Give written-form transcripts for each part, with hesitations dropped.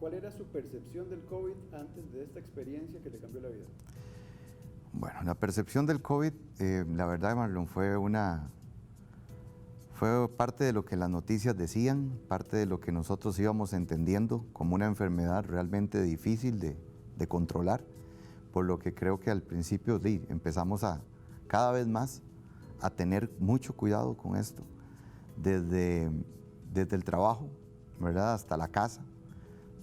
¿cuál era su percepción del COVID antes de esta experiencia que le cambió la vida? Bueno, la percepción del COVID, la verdad, Marlon, fue parte de lo que las noticias decían, parte de lo que nosotros íbamos entendiendo como una enfermedad realmente difícil de controlar, por lo que creo que al principio empezamos cada vez más a tener mucho cuidado con esto, desde el trabajo, ¿verdad?, hasta la casa,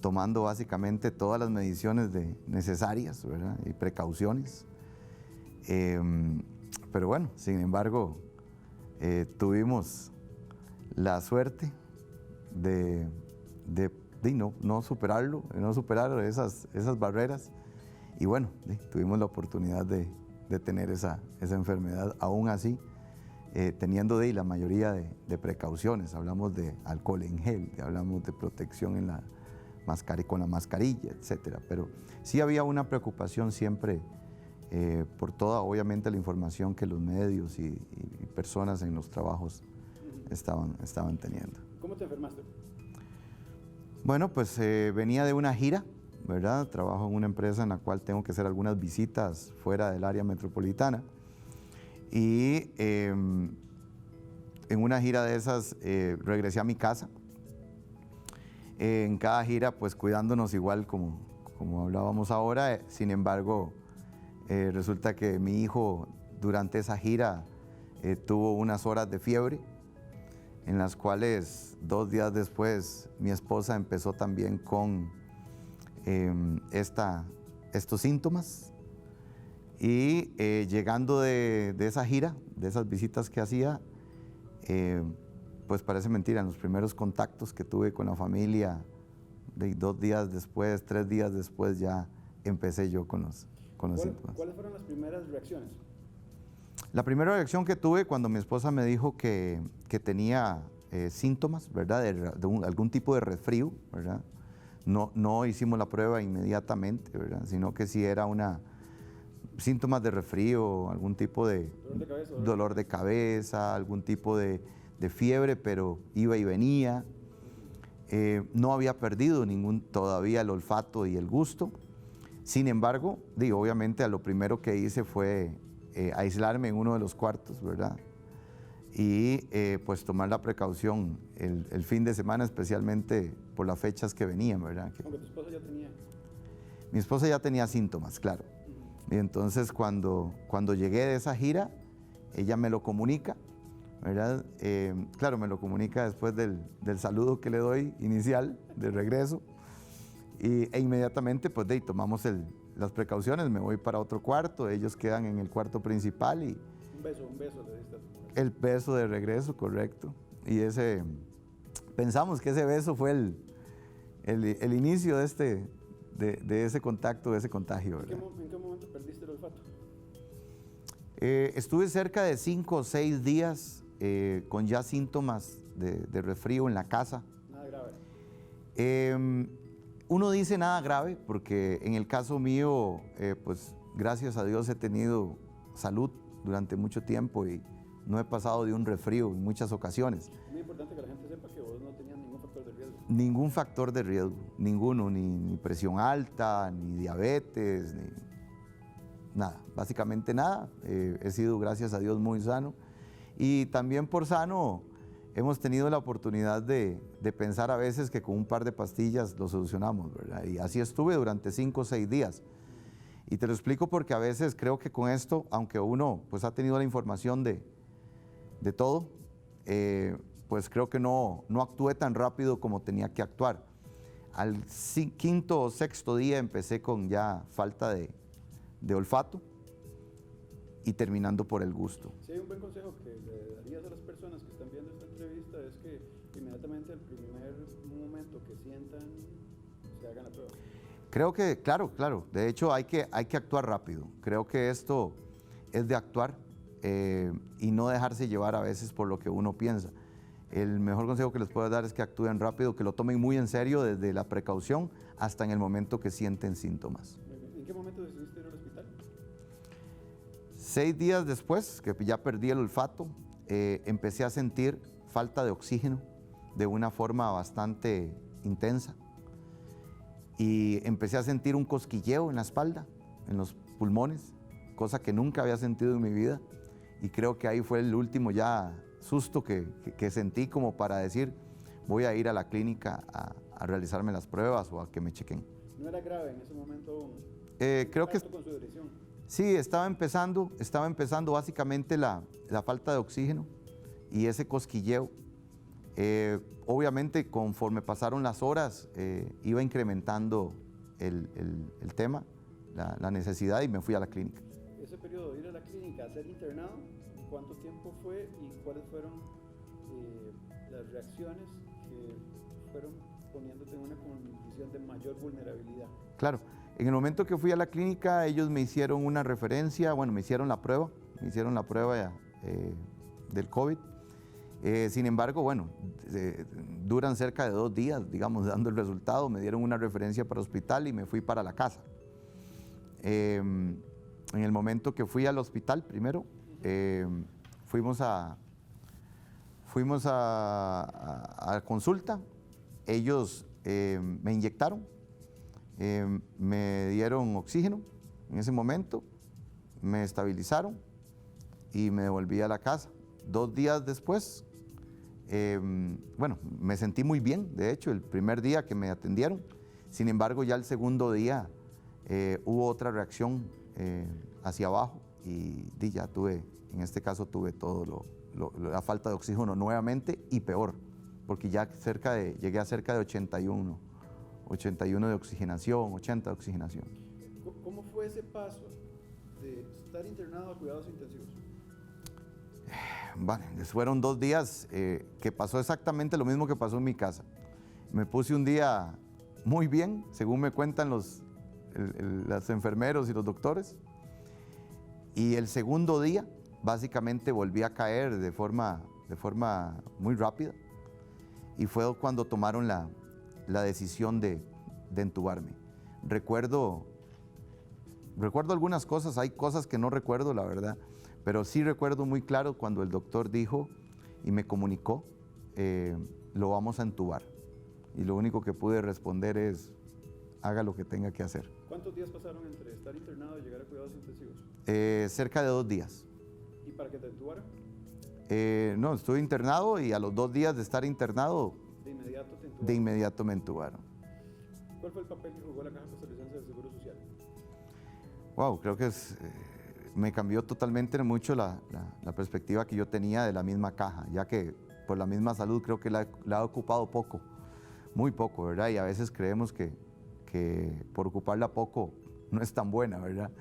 tomando básicamente todas las mediciones necesarias, ¿verdad?, y precauciones. Pero bueno, sin embargo, tuvimos la suerte de no superarlo, de no superar esas barreras, y bueno, tuvimos la oportunidad de tener esa enfermedad, aún así, teniendo la mayoría de precauciones. Hablamos de alcohol en gel, hablamos de protección con la mascarilla, etcétera. Pero sí había una preocupación siempre por toda, obviamente, la información que los medios y personas en los trabajos estaban teniendo. ¿Cómo te enfermaste? Bueno, pues venía de una gira, ¿verdad? Trabajo en una empresa en la cual tengo que hacer algunas visitas fuera del área metropolitana. Y en una gira de esas regresé a mi casa. En cada gira, pues cuidándonos igual como hablábamos ahora. Sin embargo, resulta que mi hijo durante esa gira tuvo unas horas de fiebre, en las cuales 2 días después mi esposa empezó también con estos síntomas. Y llegando de esa gira, de esas visitas que hacía, pues parece mentira, en los primeros contactos que tuve con la familia, 2 días después, 3 días después, ya empecé yo con los síntomas. ¿Cuáles fueron las primeras reacciones? La primera reacción que tuve cuando mi esposa me dijo que tenía síntomas, ¿verdad?, de algún tipo de resfrío, ¿verdad? No hicimos la prueba inmediatamente, ¿verdad?, sino que si era síntomas de resfrío, algún tipo de dolor de cabeza, algún tipo de fiebre, pero iba y venía. No había perdido todavía el olfato y el gusto. Sin embargo, obviamente lo primero que hice fue aislarme en uno de los cuartos, ¿verdad? Y pues tomar la precaución el fin de semana, especialmente por las fechas que venían, ¿verdad? Aunque tu esposa ya tenía. Mi esposa ya tenía síntomas, claro. Y entonces cuando llegué de esa gira, ella me lo comunica, ¿verdad? Claro, me lo comunica después del saludo que le doy inicial, de regreso. E inmediatamente pues tomamos las precauciones, me voy para otro cuarto, ellos quedan en el cuarto principal y... Un beso le diste a tu mujer. El beso de regreso, correcto. Y pensamos que ese beso fue el inicio de ese contacto, de ese contagio, ¿verdad? ¿En qué momento perdiste el olfato? Estuve cerca de 5 o 6 días con ya síntomas de resfrío en la casa. Nada grave. Uno dice nada grave porque en el caso mío, pues gracias a Dios he tenido salud durante mucho tiempo y no he pasado de un resfrío en muchas ocasiones. Es muy importante que la gente sepa que vos no tenías ningún factor de riesgo. Ningún factor de riesgo, ninguno, ni presión alta, ni diabetes, ni nada, básicamente nada. He sido, gracias a Dios, muy sano. Y también por sano hemos tenido la oportunidad de pensar a veces que con un par de pastillas lo solucionamos, ¿verdad? Y así estuve durante 5 o 6 días. Y te lo explico porque a veces creo que con esto, aunque uno pues ha tenido la información de todo, pues creo que no actué tan rápido como tenía que actuar. Al 5º o 6º día empecé con ya falta de olfato y terminando por el gusto. Si hay un buen consejo que le darías a las personas que están viendo esta entrevista es que inmediatamente al primer momento que sientan, se hagan la prueba. Creo que, claro, de hecho hay que actuar rápido. Creo que esto es de actuar y no dejarse llevar a veces por lo que uno piensa. El mejor consejo que les puedo dar es que actúen rápido, que lo tomen muy en serio desde la precaución hasta en el momento que sienten síntomas. ¿En qué momento decidiste ir al hospital? 6 días después, que ya perdí el olfato, empecé a sentir falta de oxígeno de una forma bastante intensa. y empecé a sentir un cosquilleo en la espalda, en los pulmones, cosa que nunca había sentido en mi vida, y creo que ahí fue el último ya susto que sentí como para decir, voy a ir a la clínica a realizarme las pruebas o a que me chequen. ¿No era grave en ese momento aún? Creo que con su dirección? sí, estaba empezando básicamente la falta de oxígeno y ese cosquilleo. Obviamente, conforme pasaron las horas, iba incrementando el tema, la necesidad, y me fui a la clínica. Ese periodo de ir a la clínica a ser internado, ¿cuánto tiempo fue y cuáles fueron las reacciones que fueron poniéndote en una condición de mayor vulnerabilidad? Claro, en el momento que fui a la clínica, ellos me hicieron una referencia, bueno, me hicieron la prueba del COVID. Sin embargo, bueno, duran cerca de 2 días, digamos, dando el resultado. Me dieron una referencia para hospital y me fui para la casa. En el momento que fui al hospital, primero, fuimos a consulta. Ellos me inyectaron, me dieron oxígeno en ese momento, me estabilizaron y me devolví a la casa. 2 días después, bueno, me sentí muy bien, de hecho, el primer día que me atendieron. Sin embargo, ya el segundo día hubo otra reacción hacia abajo y ya tuve, en este caso tuve todo la falta de oxígeno nuevamente y peor, porque ya llegué a cerca de 81 de oxigenación, 80 de oxigenación. ¿Cómo fue ese paso de estar internado a cuidados intensivos? Bueno, fueron 2 días que pasó exactamente lo mismo que pasó en mi casa. Me puse un día muy bien, según me cuentan los enfermeros y los doctores, y el segundo día básicamente volví a caer de forma muy rápida, y fue cuando tomaron la decisión de entubarme. Recuerdo algunas cosas, hay cosas que no recuerdo, la verdad, pero sí recuerdo muy claro cuando el doctor dijo y me comunicó, lo vamos a entubar. Y lo único que pude responder es, haga lo que tenga que hacer. ¿Cuántos días pasaron entre estar internado y llegar a cuidados intensivos? Cerca de 2 días. ¿Y para que te entubaran? No, estuve internado y a los 2 días de estar internado, ¿De inmediato te entubaron? De inmediato me entubaron. ¿Cuál fue el papel que jugó la Caja Costarricense del Seguro Social? Wow, creo que me cambió totalmente mucho la perspectiva que yo tenía de la misma caja, ya que por la misma salud creo que la ha ocupado poco, muy poco, ¿verdad? Y a veces creemos que por ocuparla poco no es tan buena, ¿verdad?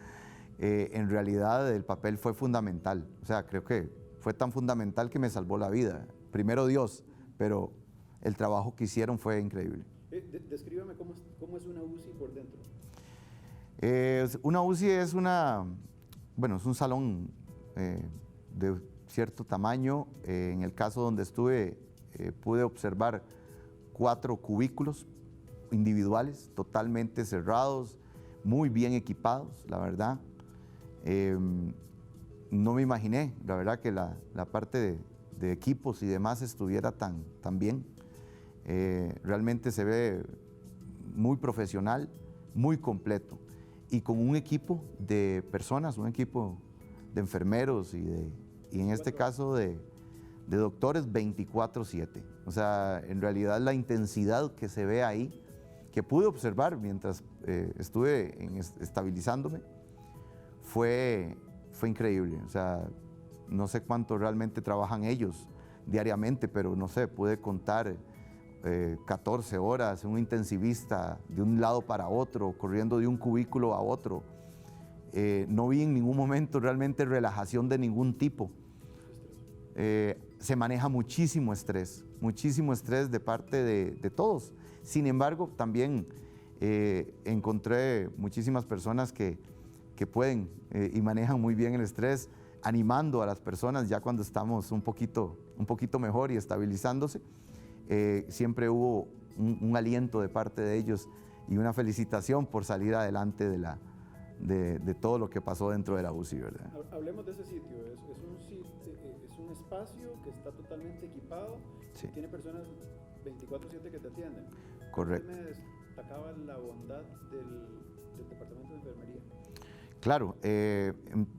En realidad el papel fue fundamental, o sea, creo que fue tan fundamental que me salvó la vida. Primero Dios, pero el trabajo que hicieron fue increíble. Descríbeme cómo es una UCI por dentro. Una UCI es es un salón de cierto tamaño. En el caso donde estuve, pude observar 4 cubículos individuales, totalmente cerrados, muy bien equipados, la verdad. No me imaginé, la verdad, que la parte de equipos y demás estuviera tan bien. Realmente se ve muy profesional, muy completo, y con un equipo de personas, un equipo de enfermeros y en este caso de doctores 24/7. O sea, en realidad la intensidad que se ve ahí, que pude observar mientras estuve estabilizándome, fue increíble. O sea, no sé cuánto realmente trabajan ellos diariamente, pero no sé, pude contar 14 horas, un intensivista de un lado para otro, corriendo de un cubículo a otro. No vi en ningún momento realmente relajación de ningún tipo. Se maneja muchísimo estrés de parte de todos. Sin embargo, también encontré muchísimas personas que pueden y manejan muy bien el estrés, animando a las personas ya cuando estamos un poquito mejor y estabilizándose. Siempre hubo un aliento de parte de ellos y una felicitación por salir adelante de todo lo que pasó dentro de la UCI, ¿verdad? Hablemos de ese sitio. Es un espacio que está totalmente equipado, sí. Tiene personas 24/7 que te atienden. Correcto. ¿Tienes destacaba la bondad del departamento de enfermería. Claro,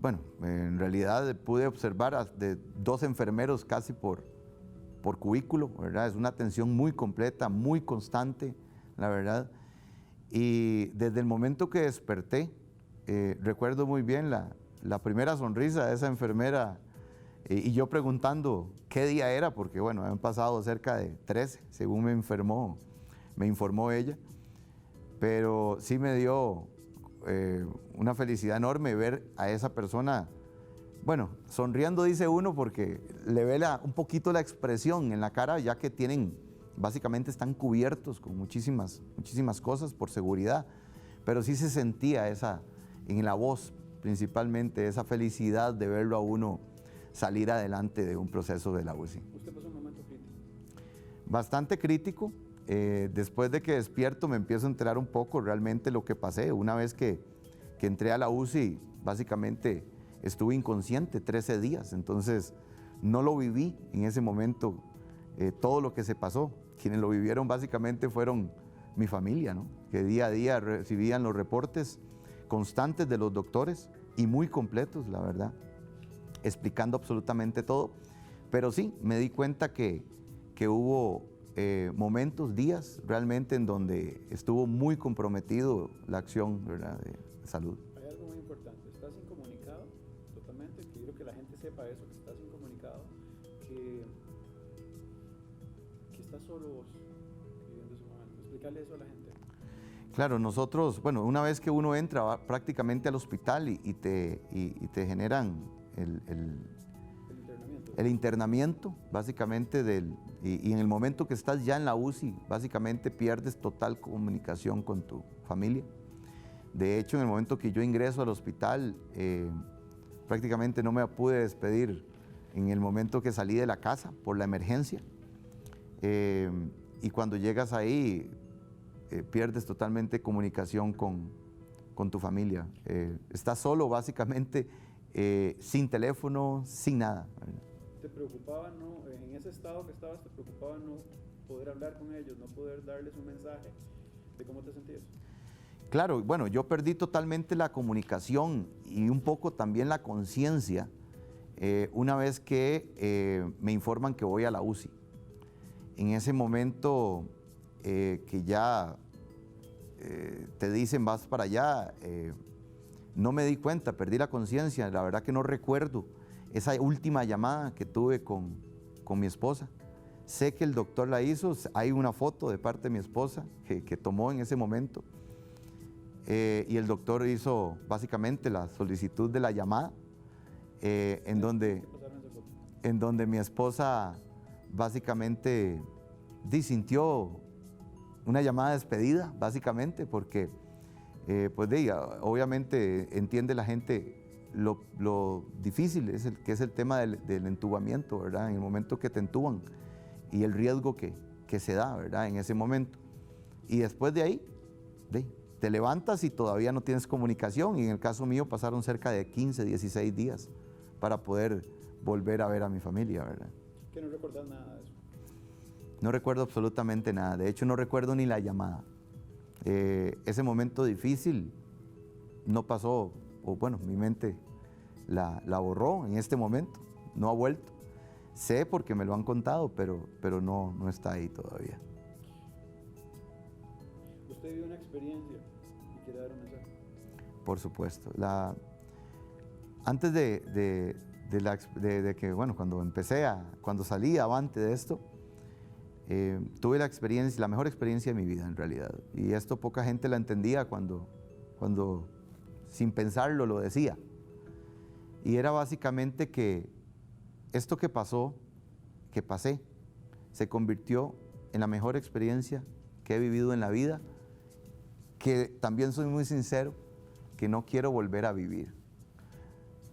bueno, en realidad pude observar de 2 enfermeros casi por cubículo, ¿verdad? Es una atención muy completa, muy constante, la verdad. Y desde el momento que desperté, recuerdo muy bien la primera sonrisa de esa enfermera y yo preguntando qué día era, porque bueno, han pasado cerca de 13, según me informó ella, pero sí me dio una felicidad enorme ver a esa persona, bueno, sonriendo dice uno porque le ve un poquito la expresión en la cara, ya que básicamente están cubiertos con muchísimas cosas por seguridad, pero sí se sentía en la voz principalmente, esa felicidad de verlo a uno salir adelante de un proceso de la UCI. ¿Usted pasó un momento crítico? Bastante crítico. Después de que despierto me empiezo a enterar un poco realmente lo que pasé. Una vez que entré a la UCI, básicamente estuve inconsciente 13 días, entonces no lo viví en ese momento todo lo que se pasó. Quienes lo vivieron básicamente fueron mi familia, ¿no? Que día a día recibían los reportes constantes de los doctores y muy completos, la verdad, explicando absolutamente todo. Pero sí, me di cuenta que hubo momentos, días realmente en donde estuvo muy comprometido la acción, ¿verdad?, de salud. Hay algo muy importante, estás incomunicado totalmente, quiero que la gente sepa eso, que estás incomunicado, que estás solo vos viviendo ese momento. Explícale eso a la gente. Claro, nosotros, bueno, una vez que uno entra prácticamente al hospital y te generan el internamiento, básicamente, y en el momento que estás ya en la UCI, básicamente pierdes total comunicación con tu familia. De hecho, en el momento que yo ingreso al hospital, prácticamente no me pude despedir en el momento que salí de la casa por la emergencia. Y cuando llegas ahí, pierdes totalmente comunicación con tu familia. Estás solo, básicamente, sin teléfono, sin nada. ¿Te preocupaba, no, en ese estado que estabas, te preocupaba no poder hablar con ellos, no poder darles un mensaje de cómo te sentías? Claro, bueno, yo perdí totalmente la comunicación y un poco también la conciencia una vez que me informan que voy a la UCI. En ese momento que ya te dicen vas para allá, no me di cuenta, perdí la conciencia, la verdad que no recuerdo esa última llamada que tuve con mi esposa. Sé que el doctor la hizo, hay una foto de parte de mi esposa que tomó en ese momento. Y el doctor hizo básicamente la solicitud de la llamada, en donde mi esposa básicamente sintió una llamada de despedida, básicamente, porque pues obviamente entiende la gente lo difícil que es el tema del entubamiento, ¿verdad? En el momento que te entuban y el riesgo que se da, ¿verdad?, en ese momento. Y después de ahí, te levantas y todavía no tienes comunicación, y en el caso mío pasaron cerca de 15, 16 días para poder volver a ver a mi familia, ¿verdad? ¿Que no recordás nada de eso? No recuerdo absolutamente nada, de hecho no recuerdo ni la llamada. Ese momento difícil no pasó, o bueno, mi mente la borró en este momento, no ha vuelto. Sé porque me lo han contado, pero no está ahí todavía. ¿Usted vivió una experiencia y quiere dar un mensaje? Por supuesto. Antes de que, bueno, cuando salí avante de esto, tuve la mejor experiencia de mi vida en realidad. Y esto poca gente la entendía cuando sin pensarlo lo decía. Y era básicamente que esto que pasé, se convirtió en la mejor experiencia que he vivido en la vida, que también soy muy sincero, que no quiero volver a vivir,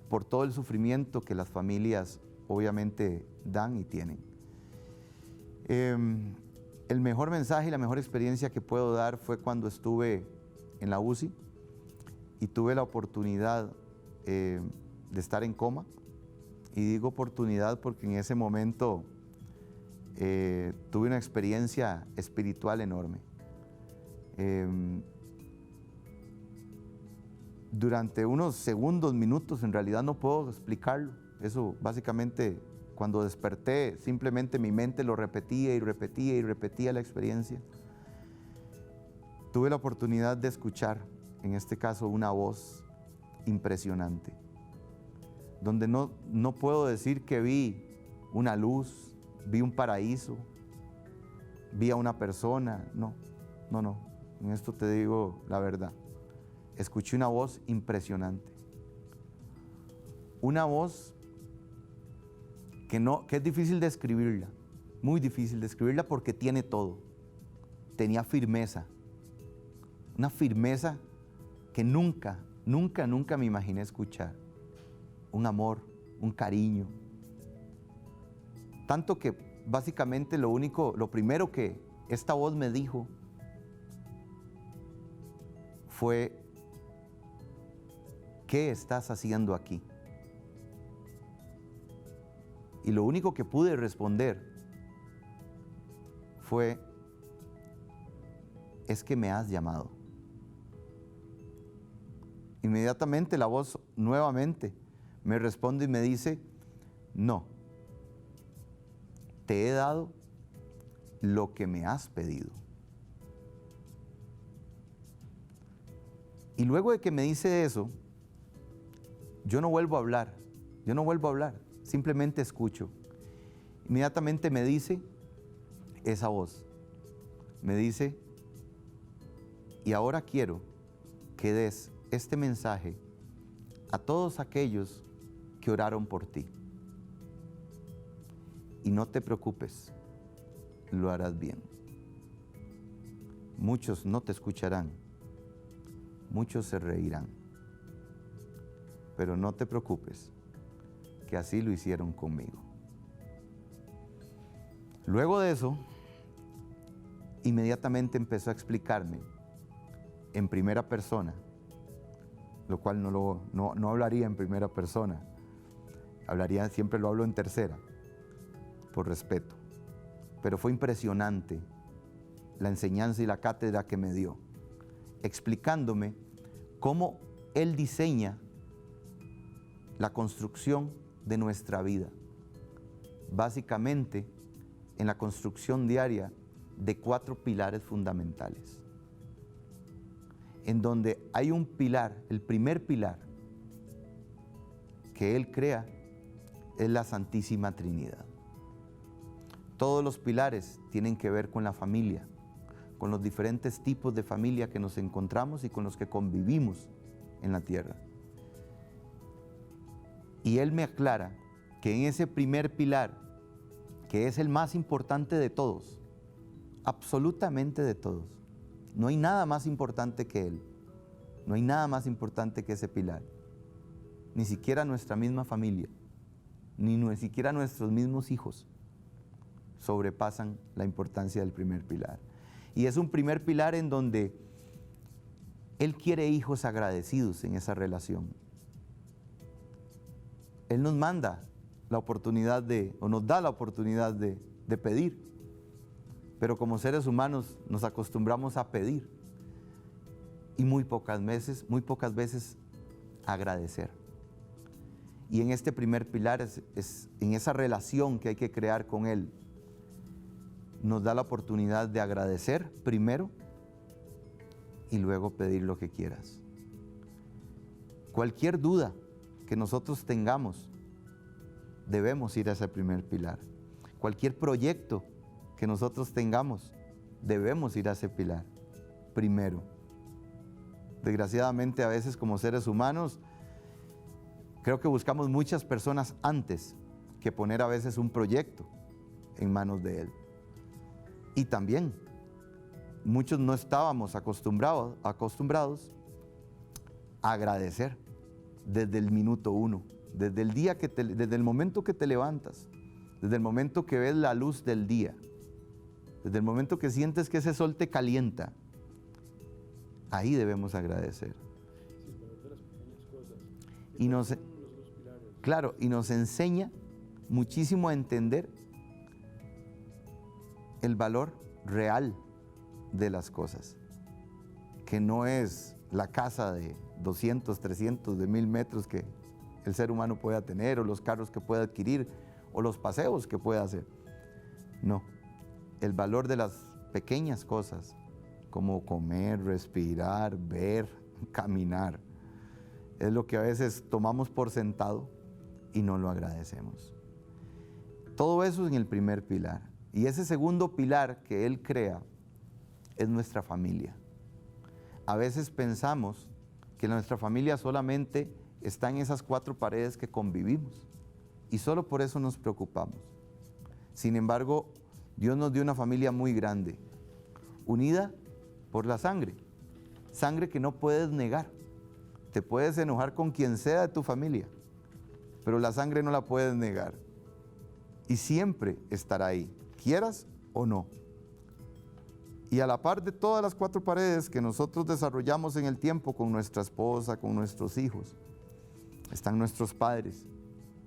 por todo el sufrimiento que las familias obviamente dan y tienen. El mejor mensaje y la mejor experiencia que puedo dar fue cuando estuve en la UCI y tuve la oportunidad de estar en coma. Y digo oportunidad porque en ese momento tuve una experiencia espiritual enorme. durante unos segundos, minutos, en realidad no puedo explicarlo. Eso básicamente, cuando desperté, simplemente mi mente lo repetía y repetía y repetía la experiencia. Tuve la oportunidad de escuchar, en este caso, una voz impresionante, donde no puedo decir que vi una luz, vi un paraíso, vi a una persona, no, en esto te digo la verdad. Escuché una voz impresionante, una voz que es difícil de describirla, muy difícil de describirla porque tiene todo. Tenía firmeza, una firmeza que nunca me imaginé escuchar. Un amor, un cariño. Tanto que básicamente lo primero que esta voz me dijo fue: ¿qué estás haciendo aquí? Y lo único que pude responder fue: es que me has llamado. Inmediatamente la voz nuevamente me responde y me dice: no, te he dado lo que me has pedido. Y luego de que me dice eso, yo no vuelvo a hablar, simplemente escucho. Inmediatamente me dice esa voz, me dice: y ahora quiero que des este mensaje a todos aquellos que oraron por ti. Y no te preocupes, lo harás bien. Muchos no te escucharán, muchos se reirán, pero no te preocupes, que así lo hicieron conmigo. Luego de eso, inmediatamente empezó a explicarme en primera persona, lo cual no hablaría en primera persona, siempre lo hablo en tercera, por respeto. Pero fue impresionante la enseñanza y la cátedra que me dio, explicándome cómo Él diseña la construcción de nuestra vida, básicamente en la construcción diaria de 4 pilares fundamentales, en donde hay un pilar, el primer pilar que Él crea es la Santísima Trinidad. Todos los pilares tienen que ver con la familia, con los diferentes tipos de familia que nos encontramos y con los que convivimos en la tierra. Y Él me aclara que en ese primer pilar, que es el más importante de todos, absolutamente de todos, no hay nada más importante que Él, no hay nada más importante que ese pilar, ni siquiera nuestra misma familia, ni siquiera nuestros mismos hijos sobrepasan la importancia del primer pilar. Y es un primer pilar en donde Él quiere hijos agradecidos en esa relación. Él nos manda la oportunidad nos da la oportunidad de pedir, pero como seres humanos nos acostumbramos a pedir y muy pocas veces agradecer. Y en este primer pilar, en esa relación que hay que crear con Él, nos da la oportunidad de agradecer primero y luego pedir lo que quieras. Cualquier duda que nosotros tengamos, debemos ir a ese primer pilar. Cualquier proyecto que nosotros tengamos, debemos ir a ese pilar primero. Desgraciadamente, a veces como seres humanos, creo que buscamos muchas personas antes que poner a veces un proyecto en manos de Él. Y también, muchos no estábamos acostumbrados a agradecer desde el minuto 1, desde el momento que te levantas, desde el momento que ves la luz del día, desde el momento que sientes que ese sol te calienta. Ahí debemos agradecer. Sí, el valor de las pequeñas cosas. Y nos, son los 2 pilares. claro, y nos enseña muchísimo a entender el valor real de las cosas. que no es la casa de 200, 300, de 1000 metros que el ser humano pueda tener, o los carros que pueda adquirir, o los paseos que pueda hacer. No, el valor de las pequeñas cosas, como comer, respirar, ver, caminar, es lo que a veces tomamos por sentado y no lo agradecemos. Todo eso en el primer pilar. Y ese segundo pilar que Él crea es nuestra familia. A veces pensamos que nuestra familia solamente está en esas 4 paredes que convivimos y solo por eso nos preocupamos. Sin embargo, Dios nos dio una familia muy grande, unida por la sangre, sangre que no puedes negar. Te puedes enojar con quien sea de tu familia, pero la sangre no la puedes negar y siempre estará ahí, quieras o no. Y a la par de todas las 4 paredes que nosotros desarrollamos en el tiempo con nuestra esposa, con nuestros hijos, están nuestros padres,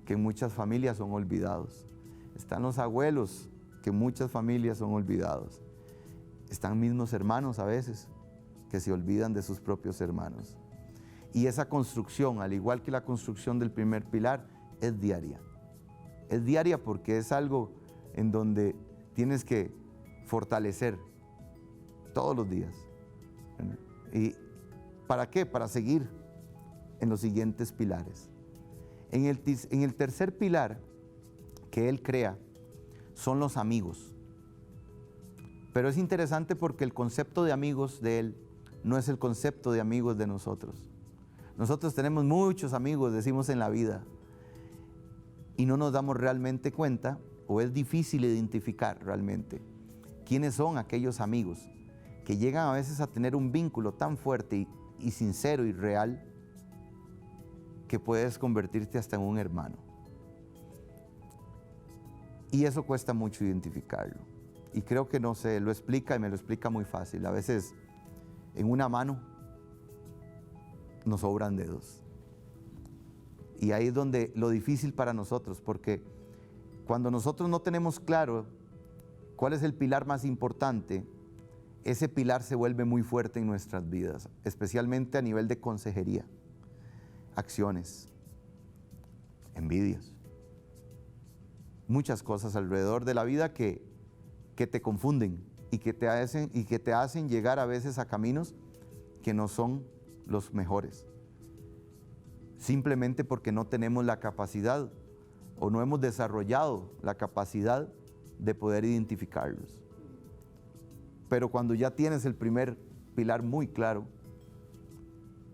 que en muchas familias son olvidados. Están los abuelos, que en muchas familias son olvidados. Están mismos hermanos a veces, que se olvidan de sus propios hermanos. Y esa construcción, al igual que la construcción del primer pilar, es diaria. Es diaria porque es algo en donde tienes que fortalecer todos los días. ¿Y para qué? Para seguir en los siguientes pilares. En el tercer pilar que Él crea son los amigos. Pero es interesante porque el concepto de amigos de Él no es el concepto de amigos de nosotros. Nosotros tenemos muchos amigos, decimos, en la vida, y no nos damos realmente cuenta, o es difícil identificar realmente quiénes son aquellos amigos que llegan a veces a tener un vínculo tan fuerte y sincero y real que puedes convertirte hasta en un hermano. Y eso cuesta mucho identificarlo. Y creo que no se lo explica y me lo explica muy fácil. A veces en una mano nos sobran dedos. Y ahí es donde lo difícil para nosotros, porque cuando nosotros no tenemos claro cuál es el pilar más importante, ese pilar se vuelve muy fuerte en nuestras vidas, especialmente a nivel de consejería, acciones, envidias, muchas cosas alrededor de la vida que te confunden y que te hacen llegar a veces a caminos que no son los mejores, simplemente porque no tenemos la capacidad o no hemos desarrollado la capacidad de poder identificarlos. Pero cuando ya tienes el primer pilar muy claro,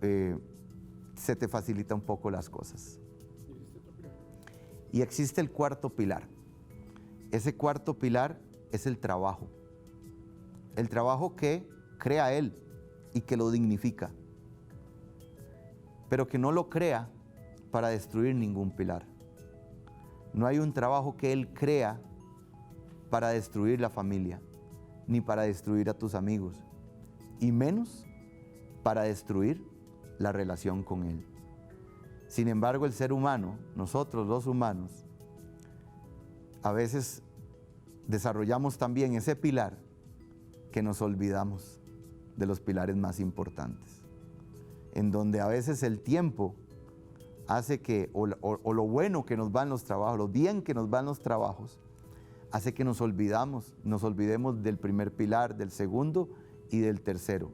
se te facilita un poco las cosas. Y existe el cuarto pilar. Ese cuarto pilar es el trabajo. El trabajo que crea Él y que lo dignifica, pero que no lo crea para destruir ningún pilar. No hay un trabajo que Él crea para destruir la familia, ni para destruir a tus amigos, y menos para destruir la relación con Él. Sin embargo, el ser humano, nosotros los humanos, a veces desarrollamos también ese pilar que nos olvidamos de los pilares más importantes, en donde a veces el tiempo hace que, o lo bueno que nos van los trabajos, lo bien que nos van los trabajos, hace que nos olvidemos del primer pilar, del segundo y del tercero,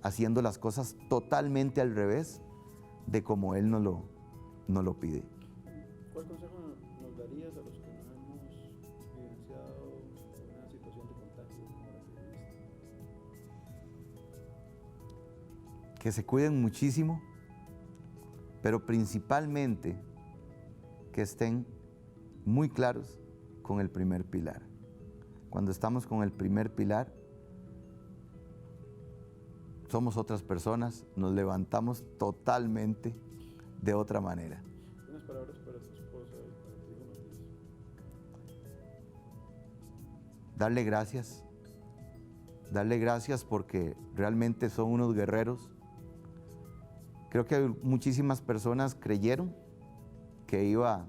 haciendo las cosas totalmente al revés de como Él nos lo pide. ¿Cuál consejo nos darías a los que no hemos vivenciado una situación de contagio como la que viviste? Que se cuiden muchísimo, pero principalmente que estén muy claros con el primer pilar. Cuando estamos con el primer pilar, somos otras personas, nos levantamos totalmente de otra manera. Unas palabras para tu esposa y para tu hijo Matías. Darle gracias porque realmente son unos guerreros. Creo que muchísimas personas creyeron que iba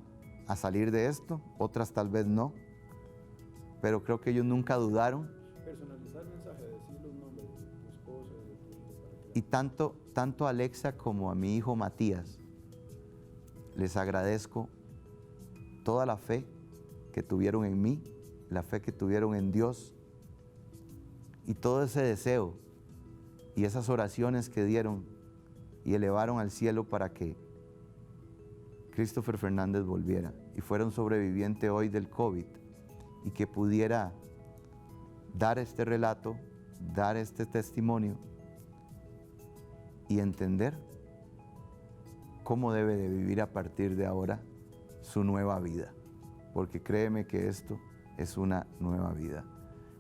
a salir de esto, otras tal vez no, pero creo que ellos nunca dudaron. Personalizar el mensaje, decir los nombres de tu esposa, de tu Y tanto a Alexa como a mi hijo Matías, les agradezco toda la fe que tuvieron en mí, la fe que tuvieron en Dios y todo ese deseo y esas oraciones que dieron y elevaron al cielo para que Christopher Fernández volviera y fuera un sobreviviente hoy del COVID y que pudiera dar este relato, dar este testimonio y entender cómo debe de vivir a partir de ahora su nueva vida, porque créeme que esto es una nueva vida.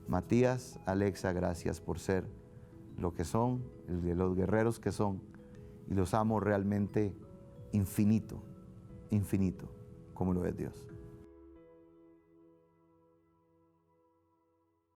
Matías, Alexa, gracias por ser lo que son, de los guerreros que son, y los amo realmente infinito, infinito, como lo es Dios.